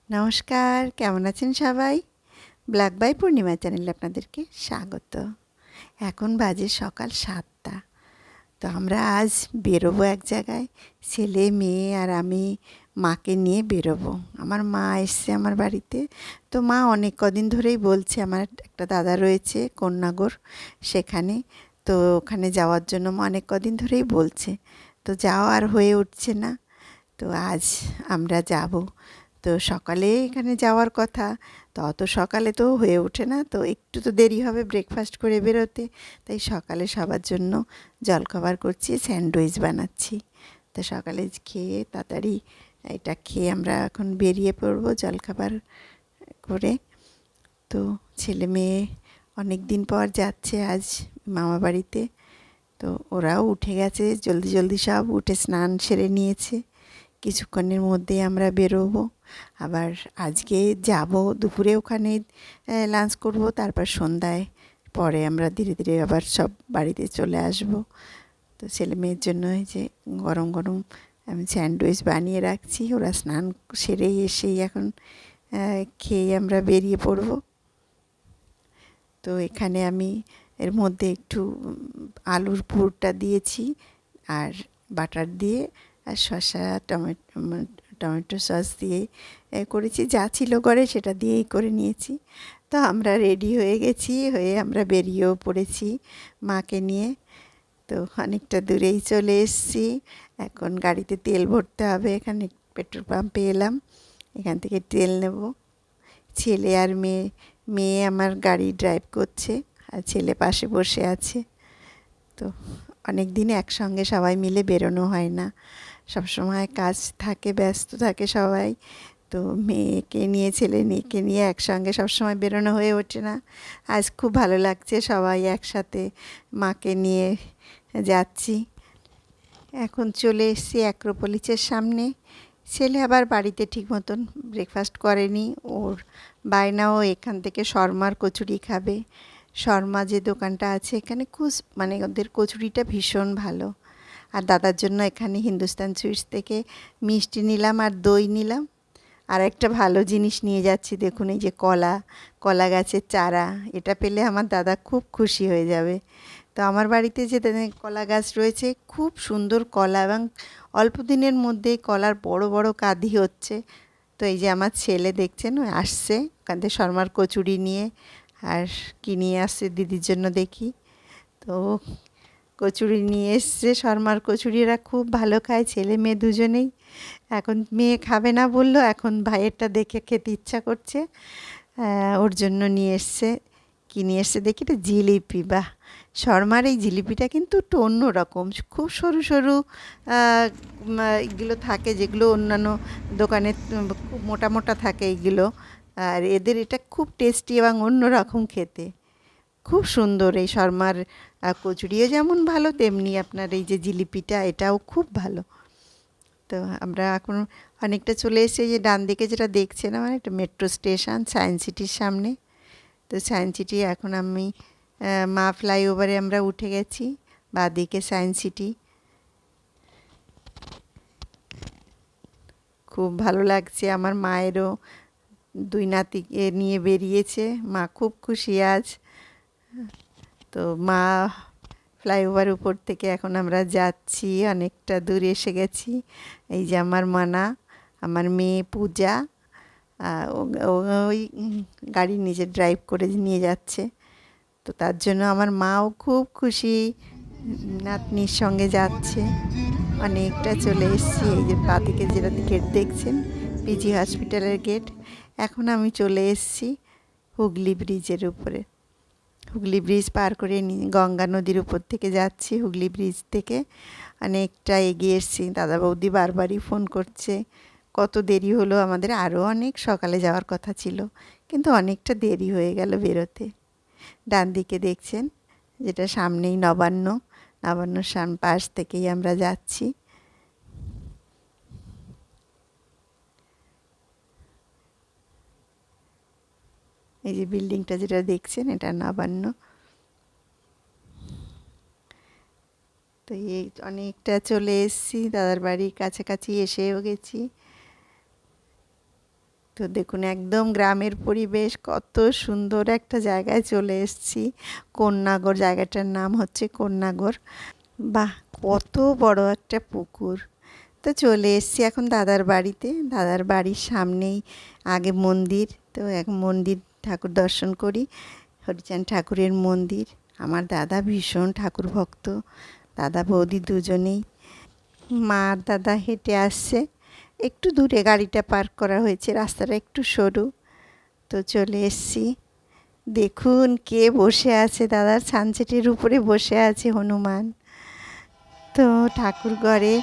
নমস্কার, কেমন আছেন সবাই? ব্ল্যাক বাই পূর্ণিমা চ্যানেলে আপনাদেরকে স্বাগত। এখন বাজে সকাল ৭টা। তো আমরা আজ বেরোবো এক জায়গায়। ছেলে, মেয়ে আর আমি মাকে নিয়ে বেরোবো। আমার মা এসছে আমার বাড়িতে। তো মা অনেক কদিন ধরেই বলছে, আমার একটা দাদা রয়েছে কন্যাগর, সেখানে। তো ওখানে যাওয়ার জন্য মা অনেক কদিন ধরেই বলছে। তো যাওয়া আর হয়ে উঠছে না। তো আজ আমরা যাব। তো সকালে এখানে যাওয়ার কথা, তো অত সকালে তো হয়ে ওঠে না, তো একটু তো দেরি হবে ব্রেকফাস্ট করে বেরোতে। তাই সকালে সবার জন্য জলখাবার করছি, স্যান্ডউইচ বানাচ্ছি। তো সকালে খেয়ে তাড়াতাড়ি এটা খেয়ে আমরা এখন বেরিয়ে পড়বো জলখাবার করে। তো ছেলে মেয়ে অনেক দিন পর যাচ্ছে আজ মামা বাড়িতে। তো ওরাও উঠে গেছে, জলদি জলদি সব উঠে স্নান সেরে নিয়েছে। কিছুক্ষণের মধ্যেই আমরা বেরোবো। আবার আজকে যাব দুপুরে ওখানে লাঞ্চ করব, তারপর সন্ধ্যায় পরে আমরা ধীরে ধীরে আবার সব বাড়িতে চলে আসব। তো ছেলে মেয়ের জন্য এই যে গরম গরম আমি স্যান্ডউইচ বানিয়ে রাখছি, ওরা স্নান সেরেই এসেই এখন খেয়ে আমরা বেরিয়ে পড়ব। তো এখানে আমি এর মধ্যে একটু আলুর পুরটা দিয়েছি, আর বাটার দিয়ে আর শসা টমেটো সস দিয়ে করেছি। যা ছিল ঘরে সেটা দিয়েই করে নিয়েছি। তো আমরা রেডি হয়ে গেছি, হয়ে আমরা বেরিয়েও পড়েছি মাকে নিয়ে। তো অনেকটা দূরেই চলে এসেছি। এখন গাড়িতে তেল ভরতে হবে। এখানে পেট্রোল পাম্পে এলাম, এখান থেকে তেল নেব। ছেলে আর মেয়ে, মেয়ে আমার গাড়ি ড্রাইভ করছে আর ছেলে পাশে বসে আছে। তো অনেক দিন একসঙ্গে সবাই মিলে বেরোনো হয় না, সবসময় কাজ থাকে, ব্যস্ত থাকে সবাই। তো মেয়েকে নিয়ে ছেলে মেয়েকে নিয়ে একসঙ্গে সবসময় বেরোনো হয়ে ওঠে না। আজ খুব ভালো লাগছে, সবাই একসাথে মাকে নিয়ে যাচ্ছি। এখন চলে এসেছি অ্যাক্রোপলিসের সামনে। ছেলে আবার বাড়িতে ঠিক মতন ব্রেকফাস্ট করেনি, ওর বায়নাও এখান থেকে শর্মার কচুরি খাবে। শর্মা যে দোকানটা আছে এখানে মানে ওদের কচুরিটা ভীষণ ভালো। আর দাদার জন্য এখানে হিন্দুস্তান সুইটস থেকে মিষ্টি নিলাম আর দই নিলাম। আর একটা ভালো জিনিস নিয়ে যাচ্ছি, দেখুন এই যে কলা গাছের চারা। এটা পেলে আমার দাদা খুব খুশি হয়ে যাবে। তো আমার বাড়িতে যে কলা গাছ রয়েছে, খুব সুন্দর কলা, এবং অল্প দিনের মধ্যেই কলার বড় বড় কাঁধি হচ্ছে। তো এই যে আমার ছেলে দেখছেন, ওই আসছে ওখান থেকে শর্মার কচুরি নিয়ে। আর কি নিয়ে আসছে দিদির জন্য দেখি। তো কচুরি নিয়ে এসছে, শর্মার কচুরি। এরা খুব ভালো খায়, ছেলে মেয়ে দুজনেই। এখন মেয়ে খাবে না বললো, এখন ভাইয়েরটা দেখে খেতে ইচ্ছা করছে। ওর জন্য নিয়ে এসছে। কী নিয়ে এসছে দেখি, এটা জিলিপি। বাহ, শর্মার এই জিলিপিটা কিন্তু একটু অন্য রকম, খুব সরু সরু এগুলো থাকে, যেগুলো অন্যান্য দোকানে খুব মোটা মোটা থাকে এইগুলো। আর এদের এটা খুব টেস্টি এবং অন্য রকম খেতে। খুব সুন্দর এই শর্মার কচুরিও যেমন ভালো, তেমনি আপনার এই যে জিলিপিটা, এটাও খুব ভালো। তো আমরা এখন অনেকটা চলে এসেছি। যে ডান দিকে যেটা দেখছেন, আমার একটা মেট্রো স্টেশন সায়েন্স সিটির সামনে। তো সায়েন্স সিটি এখন আমি মা ফ্লাইওভারে আমরা উঠে গেছি, বাঁদিকে সায়েন্স সিটি। খুব ভালো লাগছে। আমার মায়েরও দুই নাতিকে নিয়ে বেরিয়েছে, মা খুব খুশি আজ। তো মা ফ্লাইওভার উপর থেকে এখন আমরা যাচ্ছি, অনেকটা দূর এসে গেছি। এই যে আমার মানা, আমার মেয়ে পূজা, ওই গাড়ি নিজে ড্রাইভ করে নিয়ে যাচ্ছে। তো তার জন্য আমার মাও খুব খুশি, নাতনির সঙ্গে যাচ্ছে। অনেকটা চলে এসেছি। এই যে বাঁদিকে যেটা গেট দেখছেন, পিজি হসপিটালের গেট। এখন আমি চলে এসেছি হুগলি ব্রিজের উপরে। হুগলি ব্রিজ পার করে গঙ্গা নদীর উপর থেকে যাচ্ছি। হুগলি ব্রিজ থেকে অনেকটা এগিয়ে এসেছি। দাদা বৌদি বারবারই ফোন করছে, কত দেরি হলো আমাদের, আরও অনেক সকালে যাওয়ার কথা ছিল, কিন্তু অনেকটা দেরি হয়ে গেল বেরোতে। ডান দিকে দেখছেন যেটা, সামনেই নবান্ন, নবান্নর পাশ থেকেই আমরা যাচ্ছি। এই যে বিল্ডিংটা যেটা দেখছেন, এটা নবান্ন। তো এই অনেকটা চলে এসেছি, দাদার বাড়ির কাছাকাছি এসেও গেছি। তো দেখুন একদম গ্রামের পরিবেশ, কত সুন্দর একটা জায়গায় চলে এসেছি। কন্যাগর, জায়গাটার নাম হচ্ছে কন্যাগর। বাহ, কত বড় একটা পুকুর। তো চলে এসেছি এখন দাদার বাড়িতে। দাদার বাড়ির সামনেই আগে মন্দির, তো এক মন্দির ঠাকুর দর্শন করি, হরিচাঁদ ঠাকুরের মন্দির। আমার দাদা ভীষণ ঠাকুর ভক্ত, দাদা বৌদি দুজনেই। মা আর দাদা হেঁটে আসছে, একটু দূরে গাড়িটা পার্ক করা হয়েছে, রাস্তাটা একটু সরু। তো চলে এসছি। দেখুন কে বসে আছে, দাদার ছানচেটের উপরে বসে আছে হনুমান। তো ঠাকুর ঘরে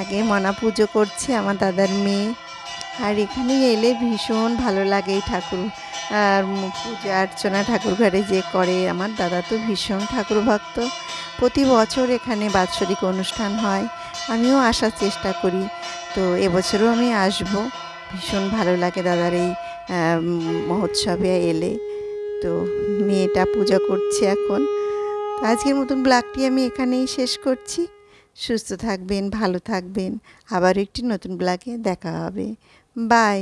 আগে মনা পুজো করছে আমার দাদার মেয়ে। আর এখানে এলে ভীষণ ভালো লাগে এই ঠাকুর আর পূজা অর্চনা ঠাকুর ঘরে যে করে। আমার দাদা তো ভীষণ ঠাকুর ভক্ত, প্রতি বছর এখানে বাৎসরিক অনুষ্ঠান হয়, আমিও আসার চেষ্টা করি। তো এবছরও আমি আসবো, ভীষণ ভালো লাগে দাদার এই মহোৎসবে এলে। তো মেয়েটা পূজা করছে এখন। তো আজকের মতন ব্লগটি আমি এখানেই শেষ করছি। সুস্থ থাকবেন, ভালো থাকবেন, আবার একটি নতুন ব্লগে দেখা হবে। বাই।